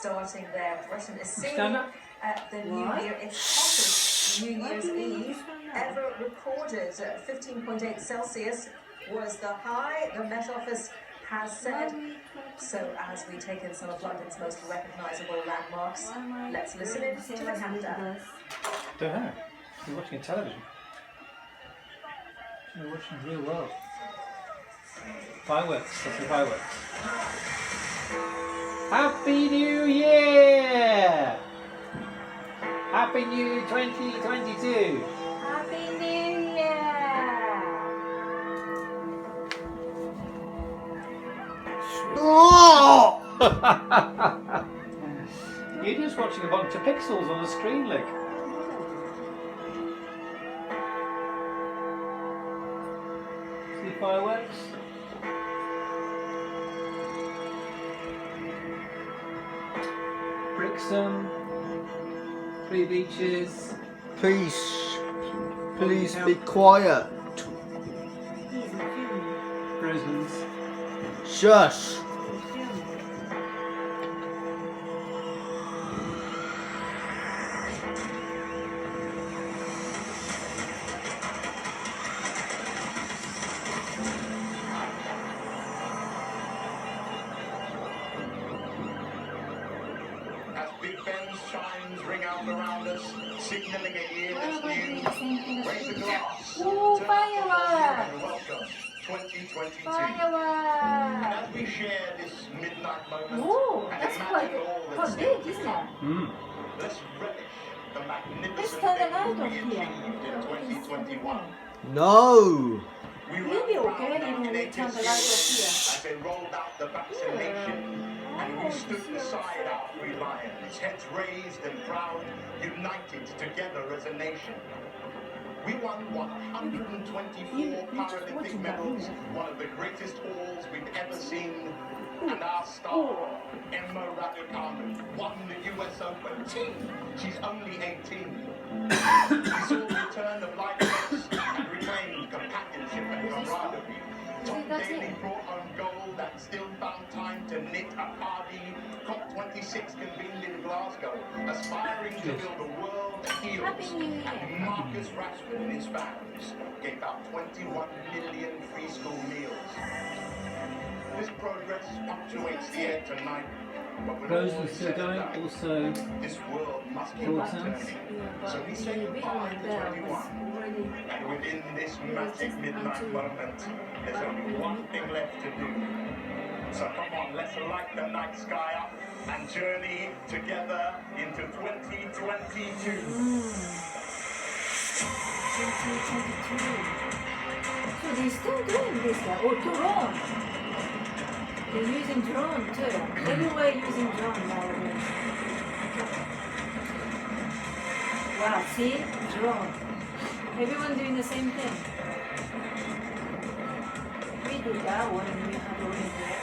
starting there. Britain is seeing Stand up. the New Year, its hottest New Year's Eve ever recorded. 15.8 Celsius was the high, the Met Office has said. So as we take in some of London's most recognisable landmarks, let's listen in to the countdown. Don't know. You're watching a television. You're watching the real world. Fireworks. That's the fireworks. Happy New Year! Happy New Year 2022! Happy New Year! You're just watching a bunch of pixels on the screen, look. See fireworks? Brixham, Three Beaches. Please be quiet. Brisbane's. Shush. Big Ben's chimes ring out around us, signalling a year that's new. Raise a glass. Ooh, to fireworks! and welcome 2022. Fireworks! And as we share this midnight moment, Ooh, and that's imagine quite all that's big, isn't it? let's relish the magnificent Let's turn the light things on we here. achieved in 2021. No. We You'll be were okay proud when we in turn the light off here. as they rolled out the vaccination. And we stood beside our three lions, heads raised and proud, united together as a nation. We won 124 Paralympic medals, one of the greatest hauls we've ever seen. And our star, Emma Raducanu, won the US Open. She's only 18. We saw the return of lightness and reclaimed companionship and camaraderie. Tom Daley brought home gold and still found time to knit a party. COP26 convened in Glasgow, aspiring to build a world that heals. Happy New Year. And Marcus Rashford and his fans gave out 21 million free school meals. This progress punctuates the air tonight. But when Rose all is is still said and going, done, also this world must keep Full on Sounds. turning. So we say goodbye to 21. And within this magic midnight moment, there's only one thing left to do. So come on, let's light the night sky up and journey together into 2022. 2022. So they're still doing this there. Oh, drone. They're using drone too. Everywhere using drone nowadays. Wow, see? Drone. Everyone doing the same thing. We did that one and we had already there.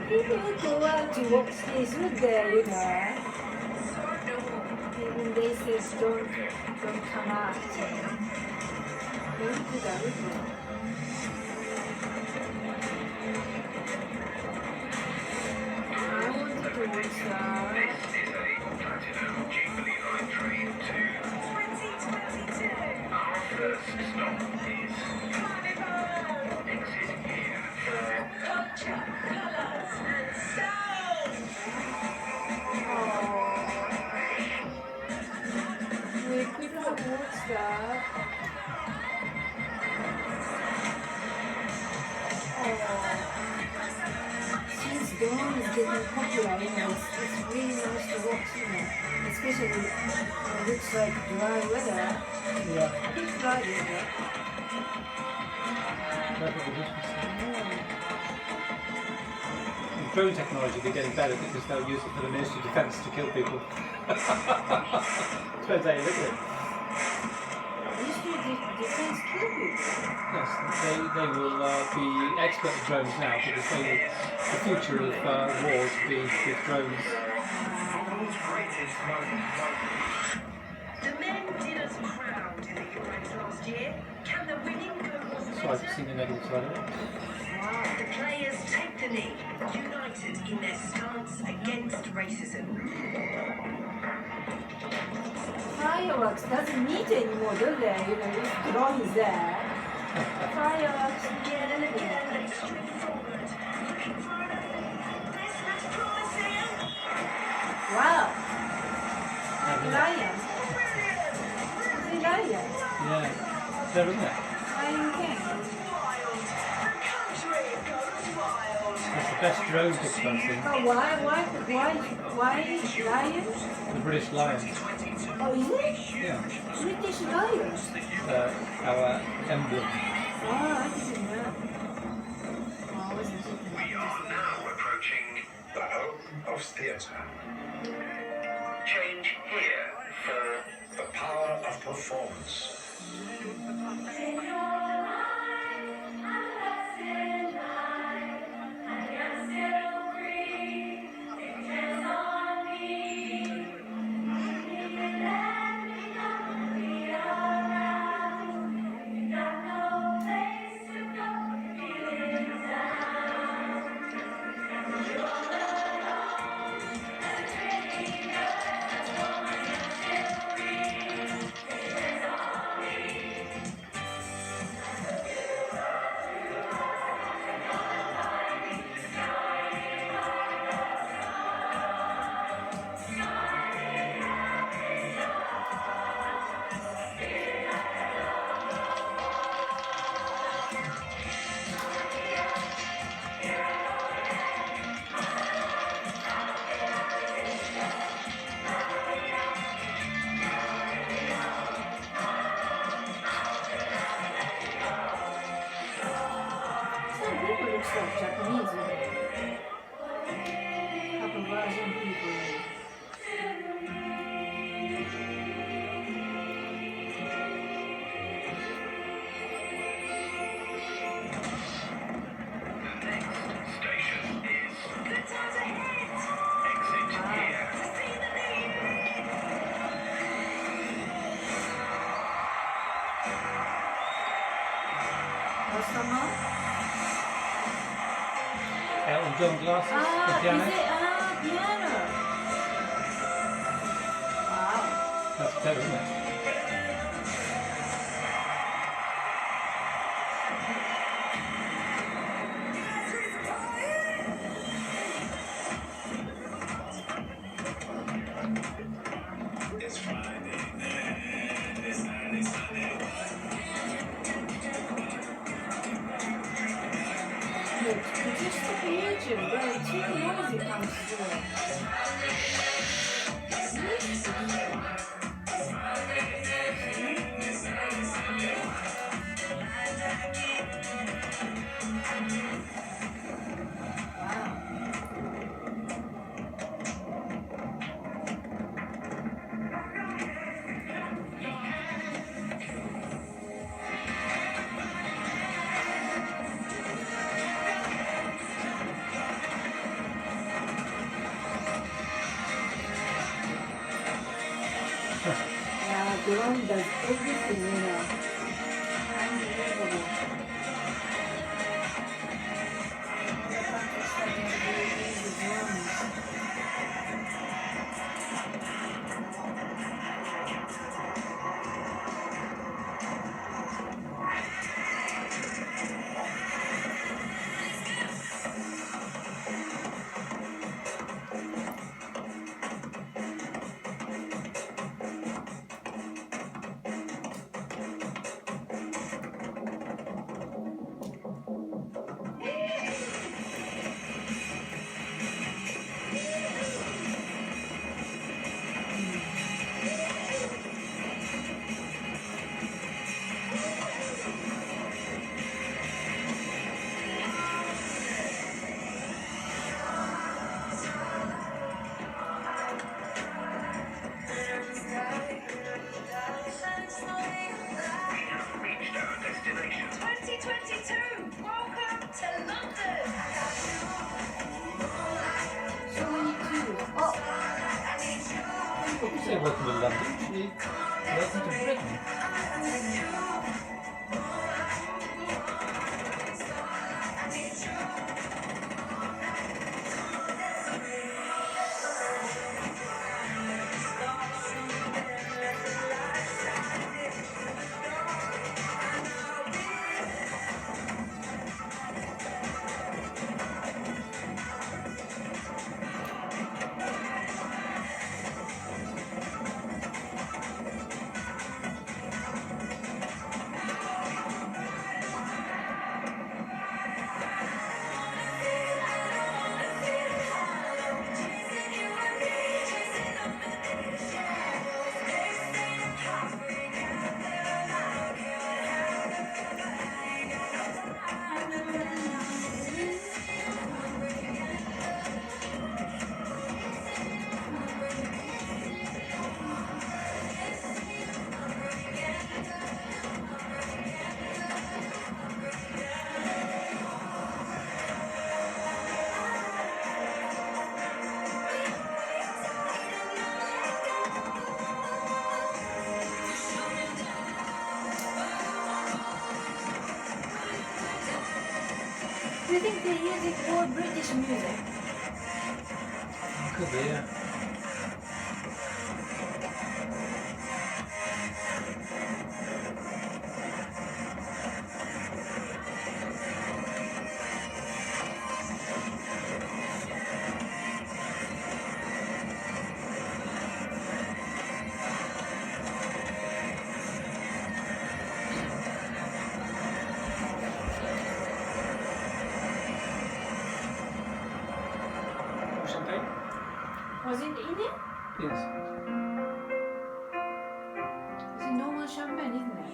People go out to watch this with there, you know. Even they say don't come out. Don't do that with them. I wanted to watch that. We could have watched that. Since Dawn is getting popular, you know, it's really nice to watch, you know, especially when it looks like dry weather. yeah. A bit dry weather. Drone technology, they're getting better because they'll use it for the Ministry of Defence to kill people. Depends how you look at it. Ministry of Defense kill people. Yes, they will be expert at drones now because the future of wars will be with drones. The men did us proud in the Euros last year. Can the winning go on? So I've seen the negative side of it. Wow. The Italy, united in their stance against racism. Fireworks doesn't need anymore, do they? You know, this drone is there. Fireworks. Again and again, straightforward. Looking for anything. This looks promising. Wow. Isn't it? Lion. Is it lion? Yeah. There, isn't it? Lion King. Wild. The country goes wild. That's the best drone picture I've seen. But why lion? The British Lion. Oh, is it? Yeah. British lion? Our emblem. Oh, I didn't know. Oh, I wasn't thinking. We are now approaching the home of theatre. Change here for the power of performance. Some people look like Japanese. Couple Russian people. Station is Good times ahead. exit here. To see the Osama? Elton John glasses. The piano. Is it? Piano. Wow. That's clever, isn't it? It's Friday. Look, just look at YouTube, where too noisy comes through. Wow. Yeah, drone does everything, you know. Unbelievable. The country's starting to do easy drones. Reached our destination. 2022. Welcome to London. So we too. Oh, You say welcome to London. You welcome to Britain. Do you think they're using more British music? Could be, yeah. Champagne? Was it in it? Yes. It's normal champagne, isn't it?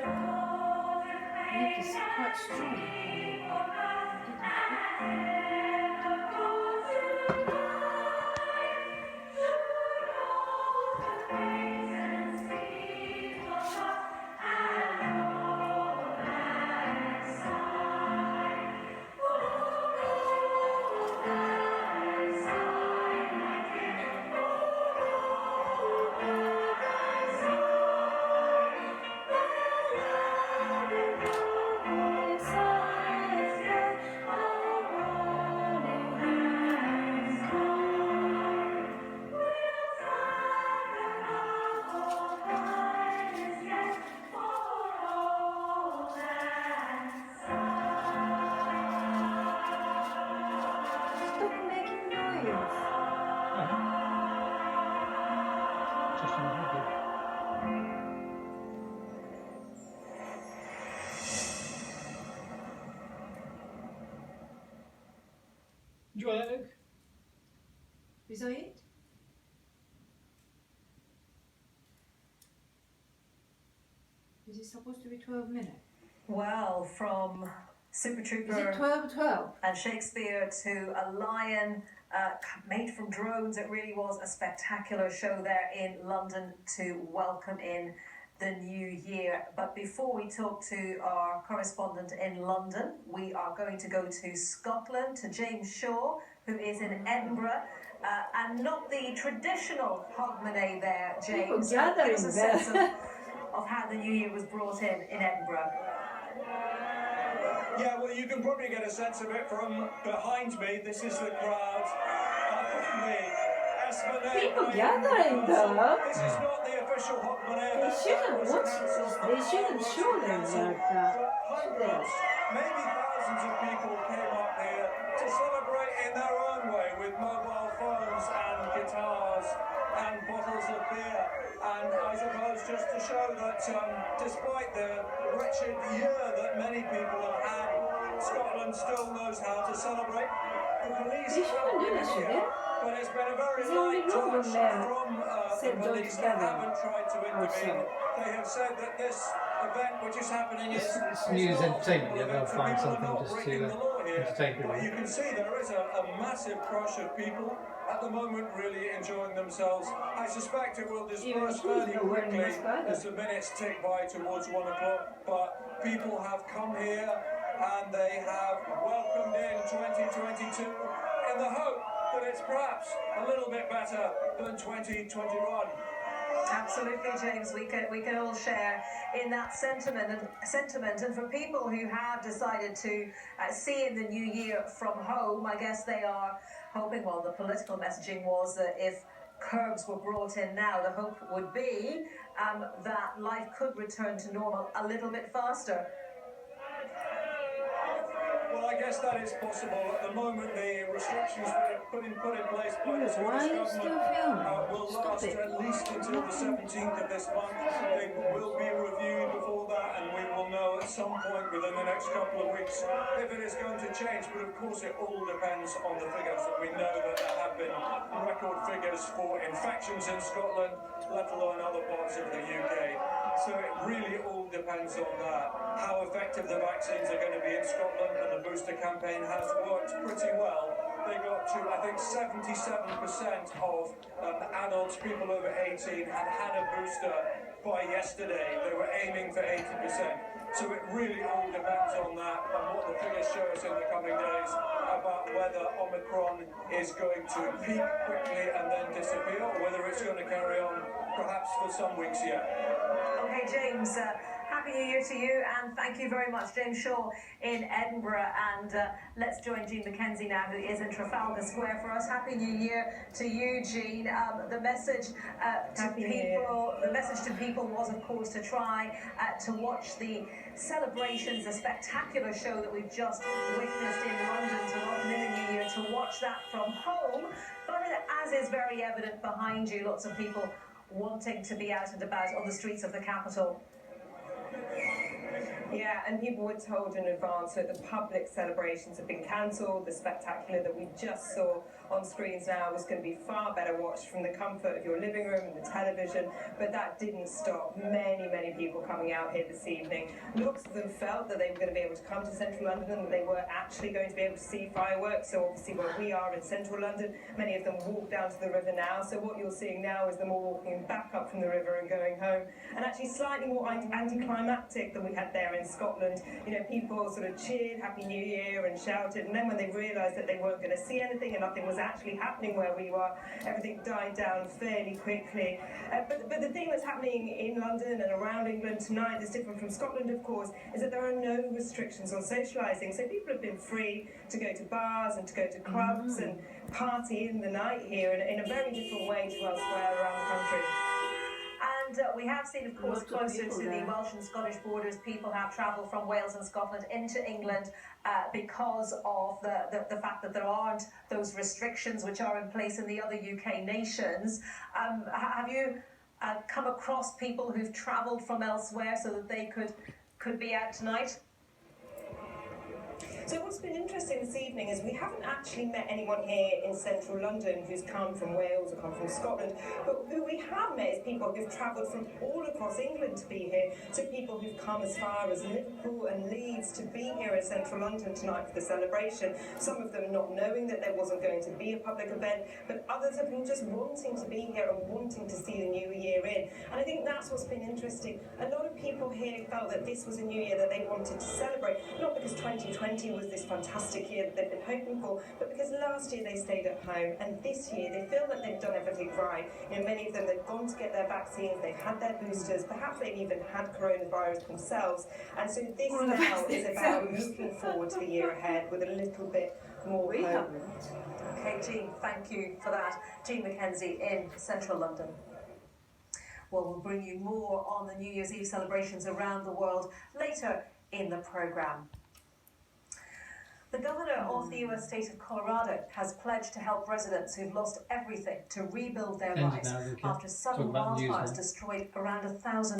I think it's quite strong. Stop making noise. Just on happy. Enjoy that, Luke? Is that it? Is it supposed to be 12 minutes? Well, from Super Is Trooper it 12? and Shakespeare to a lion made from drones, it really was a spectacular show there in London to welcome in the new year. But before we talk to our correspondent in London, we are going to go to Scotland, to James Shaw, who is in Edinburgh. And not the traditional Hogmanay there, James. People gathering Give us a there. sense of how the new year was brought in Edinburgh. Yeah, well, you can probably get a sense of it from behind me. This is the crowd up on the Esplanade. People gathering there. This is not the official Hogmanay. They shouldn't show them like that. But hundreds, maybe thousands of people came up here to celebrate in their own way with mobile phones and guitars and bottles of beer. And I suppose just to show that despite the wretched year that many people have had, Scotland still knows how to celebrate. The police They shouldn't do this, should they? but it's been a very There's only light room touch there. from Said the don't police. They gather haven't tried to intervene. outside. They have said that this event, which is happening, is It's news entertainment, yeah, they'll find something just to entertain people. But you can see there is a massive crush of people at the moment really enjoying themselves. I suspect it will disperse fairly quickly as the minutes tick by towards 1 o'clock. But people have come here and they have welcomed in 2022 in the hope that it's perhaps a little bit better than 2021. Absolutely, James. We can all share in that sentiment. And for people who have decided to see in the new year from home, I guess they are hoping. Well, the political messaging was that if curbs were brought in now, the hope would be that life could return to normal a little bit faster. Well, I guess that is possible. At the moment, the restrictions that are put in place by the Why are you Scottish still government filming? will Stop last it. at least until the 17th of this month. They will be reviewed before that, and we will know at some point within the next couple of weeks if it is going to change. But of course, it all depends on the figures. We know that there have been record figures for infections in Scotland, let alone other parts of the UK. So it really all depends on that. How effective the vaccines are going to be in Scotland, and the booster campaign has worked pretty well. They got to, I think, 77% of adults, people over 18, had a booster by yesterday. They were aiming for 80%. So it really all depends on that and what the figures show us in the coming days about whether Omicron is going to peak quickly and then disappear, or whether it's going to carry on perhaps for some weeks yet. Okay, James, Happy New Year to you, and thank you very much, James Shaw in Edinburgh. And let's join Jean McKenzie now, who is in Trafalgar Square for us. Happy New Year to you, Jean. The message to people was, of course, to try to watch the celebrations, the spectacular show that we've just witnessed in London to welcome in the New Year, to watch that from home. But as is very evident behind you, lots of people wanting to be out and about on the streets of the capital. Yeah, and people were told in advance that the public celebrations have been cancelled. The spectacular that we just saw on screens now was going to be far better watched from the comfort of your living room and the television, but that didn't stop many people coming out here this evening. Lots of them felt that they were going to be able to come to central London and that they were actually going to be able to see fireworks. So obviously where we are in central London, many of them walk down to the river now. So what you're seeing now is them all walking back up from the river and going home, and actually slightly more anticlimactic than we had there in Scotland. You know, people sort of cheered Happy New Year and shouted, and then when they realised that they weren't going to see anything and nothing was actually happening where we were, everything died down fairly quickly. But the thing that's happening in London and around England tonight that's different from Scotland, of course, is that there are no restrictions on socialising. So people have been free to go to bars and to go to clubs and party in the night here in a very different way to elsewhere around the country. And we have seen, of course, closer to the Welsh and Scottish borders, people have travelled from Wales and Scotland into England because of the fact that there aren't those restrictions which are in place in the other UK nations. Have you come across people who've travelled from elsewhere so that they could be out tonight? So what's been interesting this evening is we haven't actually met anyone here in central London who's come from Wales or come from Scotland, but who we have met is people who've travelled from all across England to be here. So people who've come as far as Liverpool and Leeds to be here in central London tonight for the celebration. Some of them not knowing that there wasn't going to be a public event, but others have been just wanting to be here and wanting to see the new year in. And I think that's what's been interesting. A lot of people here felt that this was a new year that they wanted to celebrate, not because 2020 was this fantastic year that they've been hoping for, but because last year they stayed at home, and this year they feel that they've done everything right. You know, many of them, they've gone to get their vaccines, they've had their boosters, perhaps they've even had coronavirus themselves, and so this now is about looking forward to the year ahead with a little bit more hope. Okay, Jean, thank you for that. Jean McKenzie in central London. Well, we'll bring you more on the New Year's Eve celebrations around the world later in the programme. The governor of the US state of Colorado has pledged to help residents who've lost everything to rebuild their lives after sudden wildfires destroyed around 1,000